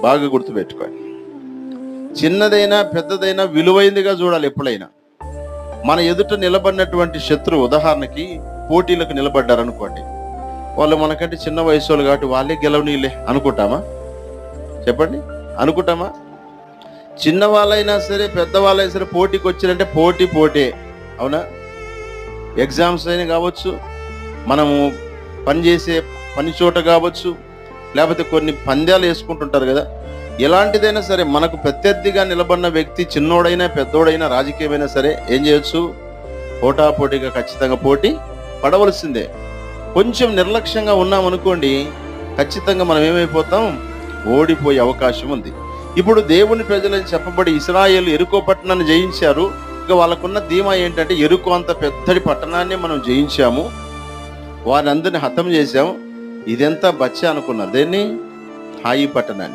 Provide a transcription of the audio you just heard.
బాగా గుర్తుపెట్టుకోండి. చిన్నదైనా పెద్దదైనా విలువైందిగా చూడాలి. ఎప్పుడైనా మన ఎదుట నిలబడినటువంటి శత్రువు, ఉదాహరణకి పోటీలకు నిలబడ్డారు అనుకోండి, వాళ్ళు మనకంటే చిన్న వయసు వాళ్ళు కాబట్టి వాళ్ళే గెలవనీలే అనుకుంటామా? చెప్పండి, అనుకుంటామా? చిన్నవాళ్ళైనా సరే పెద్దవాళ్ళైనా సరే పోటీకి వచ్చినంటే పోటీ, అవునా? ఎగ్జామ్స్ అయినా కావచ్చు, మనము పనిచేసే పని చోట కావచ్చు, లేకపోతే కొన్ని పందాలు వేసుకుంటుంటారు కదా, ఎలాంటిదైనా సరే మనకు ప్రత్యర్థిగా నిలబడిన వ్యక్తి చిన్నోడైనా పెద్దోడైనా రాజకీయమైనా సరే ఏం చేయొచ్చు? పోటాపోటీగా ఖచ్చితంగా పోటీ పడవలసిందే. కొంచెం నిర్లక్ష్యంగా ఉన్నాం అనుకోండి, ఖచ్చితంగా మనం ఏమైపోతాం? ఓడిపోయే అవకాశం ఉంది. ఇప్పుడు దేవుని ప్రజలని చెప్పబడి ఇశ్రాయేలు యెరికో పట్టణాన్ని జయించారు. ఇక వాళ్ళకున్న ధీమా ఏంటంటే, యెరికో అంత పెద్దటి పట్టణాన్ని మనం జయించాము, వారిని అందరిని హతం చేశాము, ఇదెంత బచ్చ అనుకున్నారు. దేన్ని? హాయి పట్టణాన్ని.